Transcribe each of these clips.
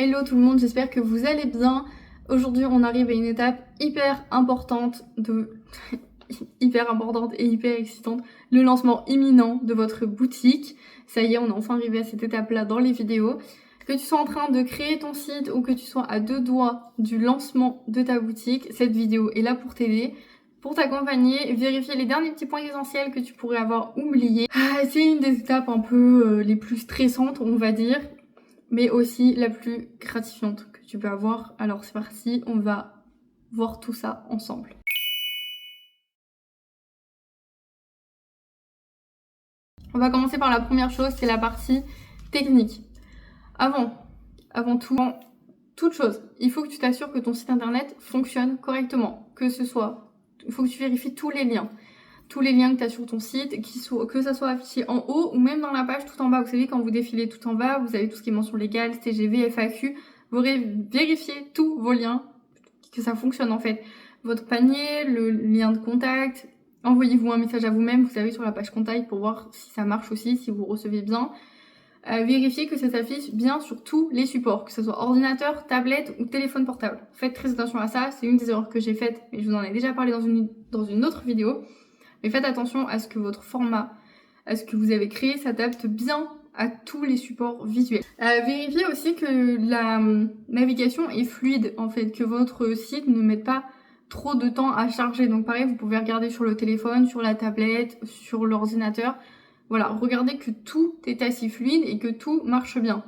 Hello tout le monde, j'espère que vous allez bien. Aujourd'hui on arrive à une étape hyper importante hyper importante et hyper excitante, le lancement imminent de votre boutique. Ça y est, on est enfin arrivé à cette étape-là dans les vidéos. Que tu sois en train de créer ton site ou que tu sois à 2 doigts du lancement de ta boutique, cette vidéo est là pour t'aider, pour t'accompagner, vérifier les derniers petits points essentiels que tu pourrais avoir oubliés. C'est une des étapes un peu les plus stressantes, on va dire, mais aussi la plus gratifiante que tu peux avoir. Alors c'est parti, on va voir tout ça ensemble. On va commencer par la première chose, c'est la partie technique. Avant toute chose, il faut que tu t'assures que ton site internet fonctionne correctement. Il faut que tu vérifies tous les liens que tu as sur ton site, que ça soit affiché en haut ou même dans la page tout en bas. Vous savez, quand vous défilez tout en bas, vous avez tout ce qui est mention légale, TGV, FAQ. Vous vérifiez tous vos liens, que ça fonctionne en fait. Votre panier, le lien de contact, envoyez-vous un message à vous-même, vous savez, sur la page contact pour voir si ça marche aussi, si vous recevez bien. Vérifiez que ça s'affiche bien sur tous les supports, que ce soit ordinateur, tablette ou téléphone portable. Faites très attention à ça, c'est une des erreurs que j'ai faites, mais je vous en ai déjà parlé dans une autre vidéo. Mais faites attention à ce que votre format, à ce que vous avez créé, s'adapte bien à tous les supports visuels. Vérifiez aussi que la navigation est fluide, en fait, que votre site ne mette pas trop de temps à charger. Donc pareil, vous pouvez regarder sur le téléphone, sur la tablette, sur l'ordinateur. Voilà, regardez que tout est assez fluide et que tout marche bien.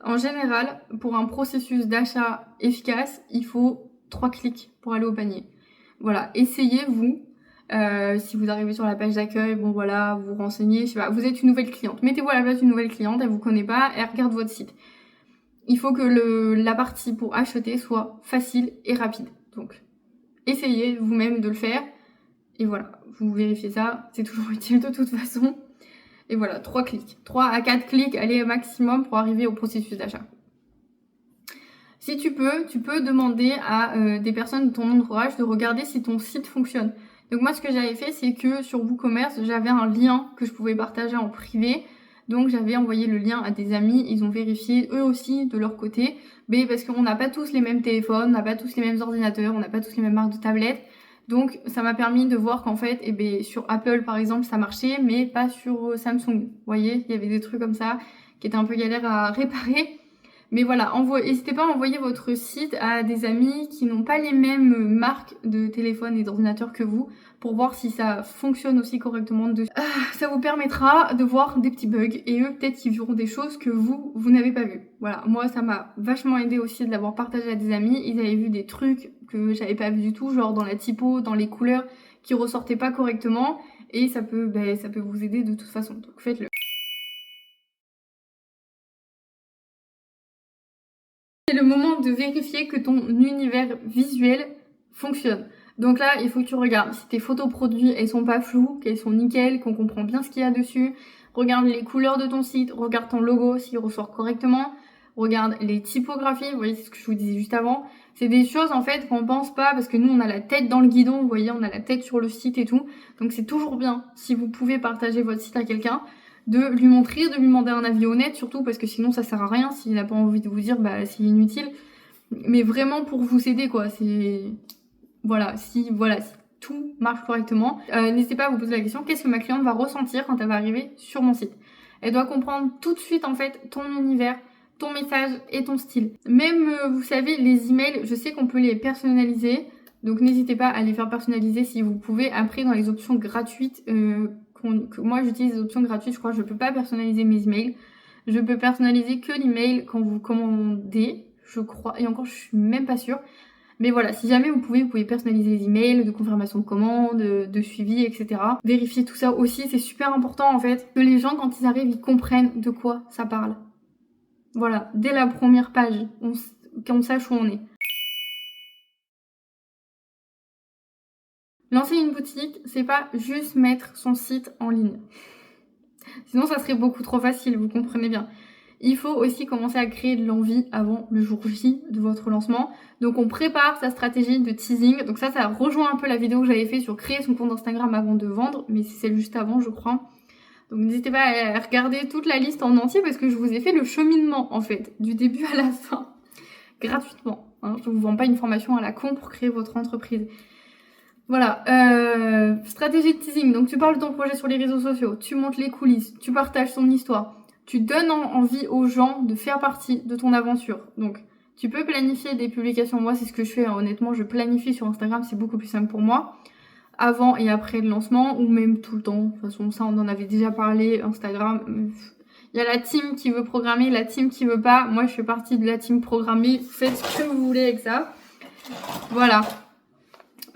En général, pour un processus d'achat efficace, il faut 3 clics pour aller au panier. Voilà, essayez-vous. Si vous arrivez sur la page d'accueil, bon voilà, vous renseignez, je sais pas, vous êtes une nouvelle cliente. Mettez-vous à la place d'une nouvelle cliente, elle vous connaît pas, elle regarde votre site. Il faut que la partie pour acheter soit facile et rapide. Donc, essayez vous-même de le faire. Et voilà, vous vérifiez ça, c'est toujours utile de toute façon. Et voilà, 3 clics. 3 à 4 clics, allez au maximum pour arriver au processus d'achat. Si tu peux demander à des personnes de ton entourage de regarder si ton site fonctionne. Donc moi, ce que j'avais fait, c'est que sur WooCommerce, j'avais un lien que je pouvais partager en privé. Donc j'avais envoyé le lien à des amis, ils ont vérifié eux aussi de leur côté. Mais parce qu'on n'a pas tous les mêmes téléphones, on n'a pas tous les mêmes ordinateurs, on n'a pas tous les mêmes marques de tablettes. Donc ça m'a permis de voir qu'en fait, sur Apple par exemple, ça marchait, mais pas sur Samsung. Vous voyez, il y avait des trucs comme ça qui étaient un peu galères à réparer. Mais voilà, n'hésitez pas à envoyer votre site à des amis qui n'ont pas les mêmes marques de téléphone et d'ordinateur que vous pour voir si ça fonctionne aussi correctement dessus. Ça vous permettra de voir des petits bugs et eux peut-être qu'ils verront des choses que vous n'avez pas vues. Voilà, moi ça m'a vachement aidé aussi de l'avoir partagé à des amis. Ils avaient vu des trucs que j'avais pas vu du tout, genre dans la typo, dans les couleurs qui ressortaient pas correctement et ça peut vous aider de toute façon. Donc faites-le. C'est le moment de vérifier que ton univers visuel fonctionne. Donc là, il faut que tu regardes si tes photos produits, elles sont pas floues, qu'elles sont nickel, qu'on comprend bien ce qu'il y a dessus. Regarde les couleurs de ton site, regarde ton logo s'il ressort correctement. Regarde les typographies, vous voyez, c'est ce que je vous disais juste avant. C'est des choses en fait qu'on pense pas parce que nous on a la tête dans le guidon, vous voyez, on a la tête sur le site et tout. Donc c'est toujours bien si vous pouvez partager votre site à quelqu'un, de lui montrer, de lui demander un avis honnête, surtout parce que sinon ça sert à rien s'il n'a pas envie de vous dire, bah c'est inutile. Mais vraiment pour vous aider quoi, si tout marche correctement. N'hésitez pas à vous poser la question, qu'est-ce que ma cliente va ressentir quand elle va arriver sur mon site? Elle doit comprendre tout de suite en fait ton univers, ton message et ton style. Même, vous savez, les emails, je sais qu'on peut les personnaliser, donc n'hésitez pas à les faire personnaliser si vous pouvez. Après, dans les options gratuites, que moi j'utilise les options gratuites, je crois que je peux pas personnaliser mes emails. Je peux personnaliser que l'email quand vous commandez, je crois, et encore je suis même pas sûre. Mais voilà, si jamais vous pouvez personnaliser les emails de confirmation de commande, de suivi, etc. Vérifiez tout ça aussi, c'est super important en fait, que les gens quand ils arrivent, ils comprennent de quoi ça parle. Voilà, dès la première page, qu'on sache où on est. Lancer une boutique, c'est pas juste mettre son site en ligne. Sinon, ça serait beaucoup trop facile, vous comprenez bien. Il faut aussi commencer à créer de l'envie avant le jour J de votre lancement. Donc on prépare sa stratégie de teasing. Donc ça rejoint un peu la vidéo que j'avais fait sur créer son compte Instagram avant de vendre, mais c'est celle juste avant, je crois. Donc n'hésitez pas à regarder toute la liste en entier parce que je vous ai fait le cheminement en fait, du début à la fin. gratuitement. Hein. Je vous vends pas une formation à la con pour créer votre entreprise. Voilà, stratégie de teasing. Donc tu parles de ton projet sur les réseaux sociaux, tu montes les coulisses, tu partages ton histoire, tu donnes envie aux gens de faire partie de ton aventure. Donc tu peux planifier des publications. Moi, c'est ce que je fais. Hein. Honnêtement, je planifie sur Instagram, c'est beaucoup plus simple pour moi. Avant et après le lancement, ou même tout le temps. De toute façon, ça, on en avait déjà parlé. Instagram, il y a la team qui veut programmer, la team qui veut pas. Moi, je fais partie de la team programmée. Faites ce que vous voulez avec ça. Voilà.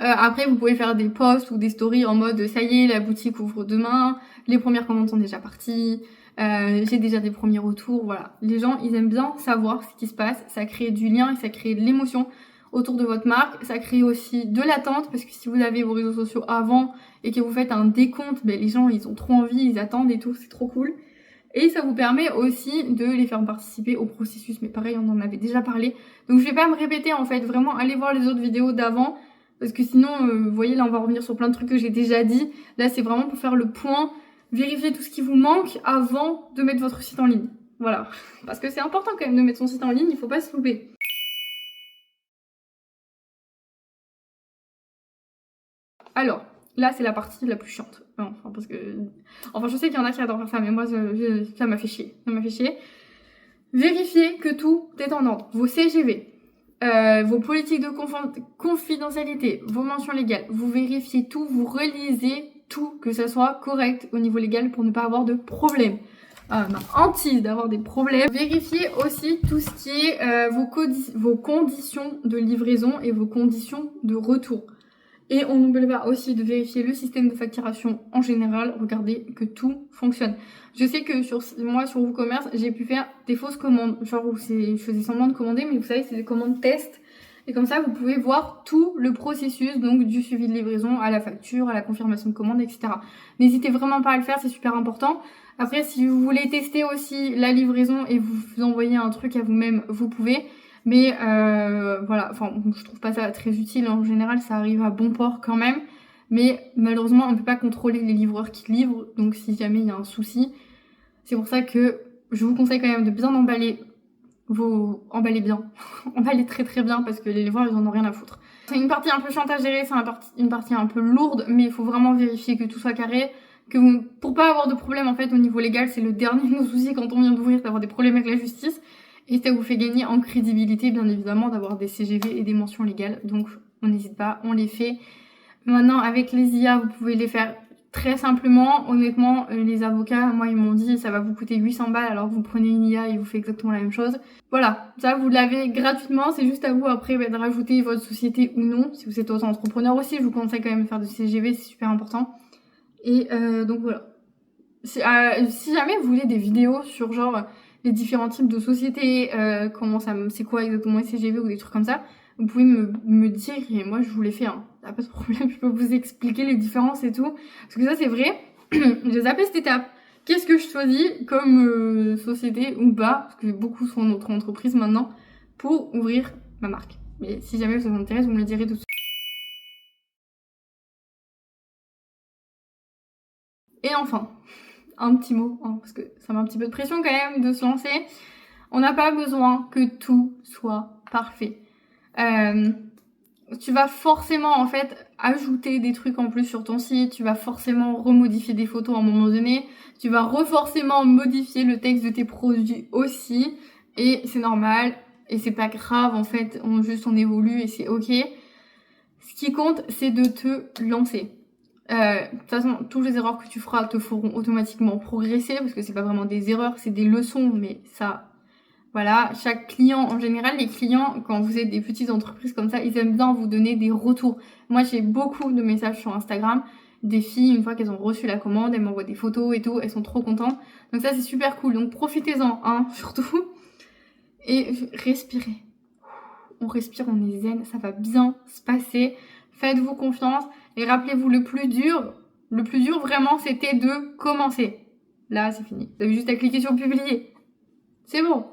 Après, vous pouvez faire des posts ou des stories en mode ça y est, la boutique ouvre demain, les premières commandes sont déjà parties, j'ai déjà des premiers retours, voilà. Les gens, ils aiment bien savoir ce qui se passe, ça crée du lien et ça crée de l'émotion autour de votre marque, ça crée aussi de l'attente parce que si vous avez vos réseaux sociaux avant et que vous faites un décompte, ben, les gens, ils ont trop envie, ils attendent et tout, c'est trop cool. Et ça vous permet aussi de les faire participer au processus, mais pareil, on en avait déjà parlé. Donc je vais pas me répéter en fait, vraiment allez voir les autres vidéos d'avant. Parce que sinon, vous voyez, là, on va revenir sur plein de trucs que j'ai déjà dit. Là, c'est vraiment pour faire le point, vérifier tout ce qui vous manque avant de mettre votre site en ligne. Voilà. Parce que c'est important quand même de mettre son site en ligne, il faut pas se louper. Alors, là, c'est la partie la plus chiante. Enfin, je sais qu'il y en a qui adorent faire ça, mais moi, ça m'a fait chier. Ça m'a fait chier. Vérifiez que tout est en ordre. Vos CGV, vos politiques de confidentialité, vos mentions légales, vous vérifiez tout, vous relisez tout, que ça soit correct au niveau légal pour ne pas avoir de problème. Ma hantise d'avoir des problèmes. Vérifiez aussi tout ce qui est vos conditions de livraison et vos conditions de retour. Et on n'oublie pas aussi de vérifier le système de facturation en général. Regardez que tout fonctionne. Je sais que sur WooCommerce, j'ai pu faire des fausses commandes. Genre où je faisais semblant de commander, mais vous savez, c'est des commandes test. Et comme ça, vous pouvez voir tout le processus, donc du suivi de livraison à la facture, à la confirmation de commande, etc. N'hésitez vraiment pas à le faire, c'est super important. Après, si vous voulez tester aussi la livraison et vous envoyer un truc à vous-même, vous pouvez. Mais voilà, enfin, je trouve pas ça très utile. En général, ça arrive à bon port quand même. Mais malheureusement, on ne peut pas contrôler les livreurs qui livrent. Donc si jamais il y a un souci, c'est pour ça que je vous conseille quand même de bien emballer emballer bien. Emballer très très bien parce que les livreurs, ils en ont rien à foutre. C'est une partie un peu chiante à gérer, c'est une partie un peu lourde, mais il faut vraiment vérifier que tout soit carré. Pour pas avoir de problème en fait au niveau légal, c'est le dernier de nos soucis quand on vient d'ouvrir, d'avoir des problèmes avec la justice. Et ça vous fait gagner en crédibilité, bien évidemment, d'avoir des CGV et des mentions légales. Donc, on n'hésite pas, on les fait. Maintenant, avec les IA, vous pouvez les faire très simplement. Honnêtement, les avocats, moi, ils m'ont dit ça va vous coûter 800 balles, alors vous prenez une IA et vous fait exactement la même chose. Voilà, ça, vous l'avez gratuitement. C'est juste à vous, après, de rajouter votre société ou non. Si vous êtes auto-entrepreneur aussi, je vous conseille quand même de faire de CGV, c'est super important. Et donc, voilà. Si jamais vous voulez des vidéos sur, genre, les différents types de sociétés, c'est quoi exactement les CGV ou des trucs comme ça, vous pouvez me dire et moi je vous les fais, hein. Y'a pas de problème, je peux vous expliquer les différences et tout. Parce que ça c'est vrai, j'ai zappé cette étape. Qu'est-ce que je choisis comme société ou pas, parce que beaucoup sont notre entreprise maintenant, pour ouvrir ma marque. Mais si jamais ça vous intéresse, vous me le direz tout de suite. Et enfin, un petit mot, hein, parce que ça met un petit peu de pression quand même de se lancer. On n'a pas besoin que tout soit parfait. Tu vas forcément en fait ajouter des trucs en plus sur ton site, tu vas forcément remodifier des photos à un moment donné, tu vas forcément modifier le texte de tes produits aussi, et c'est normal, et c'est pas grave en fait, on évolue et c'est ok. Ce qui compte, c'est de te lancer. De toute façon, toutes les erreurs que tu feras te feront automatiquement progresser, parce que c'est pas vraiment des erreurs, c'est des leçons, mais ça, voilà, chaque client, en général, les clients, quand vous êtes des petites entreprises comme ça, ils aiment bien vous donner des retours. Moi, j'ai beaucoup de messages sur Instagram, des filles, une fois qu'elles ont reçu la commande, elles m'envoient des photos et tout, elles sont trop contentes. Donc ça, c'est super cool, donc profitez-en, hein, surtout. Et respirez. On respire, on est zen, ça va bien se passer. Faites-vous confiance. Et rappelez-vous, le plus dur vraiment, c'était de commencer. Là, c'est fini. Vous avez juste à cliquer sur publier. C'est bon.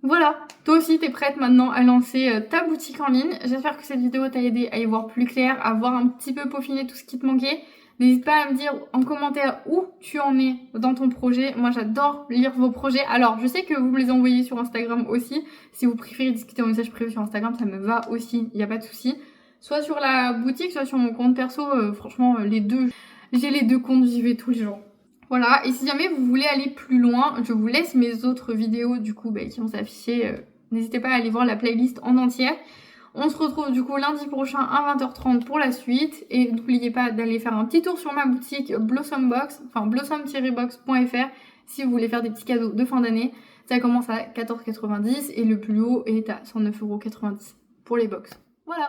Voilà, toi aussi t'es prête maintenant à lancer ta boutique en ligne. J'espère que cette vidéo t'a aidé à y voir plus clair, à voir un petit peu peaufiner tout ce qui te manquait. N'hésite pas à me dire en commentaire où tu en es dans ton projet. Moi, j'adore lire vos projets. Alors, je sais que vous me les envoyez sur Instagram aussi. Si vous préférez discuter en message privé sur Instagram, ça me va aussi. Il n'y a pas de souci. Soit sur la boutique, soit sur mon compte perso. Franchement, les deux. J'ai les deux comptes, j'y vais tous les jours. Voilà. Et si jamais vous voulez aller plus loin, je vous laisse mes autres vidéos du coup qui vont s'afficher. N'hésitez pas à aller voir la playlist en entière. On se retrouve du coup lundi prochain à 20h30 pour la suite. Et n'oubliez pas d'aller faire un petit tour sur ma boutique Blossom Box, enfin blossom-box.fr si vous voulez faire des petits cadeaux de fin d'année. Ça commence à 14,90 et le plus haut est à 109,90 € pour les box. Voilà.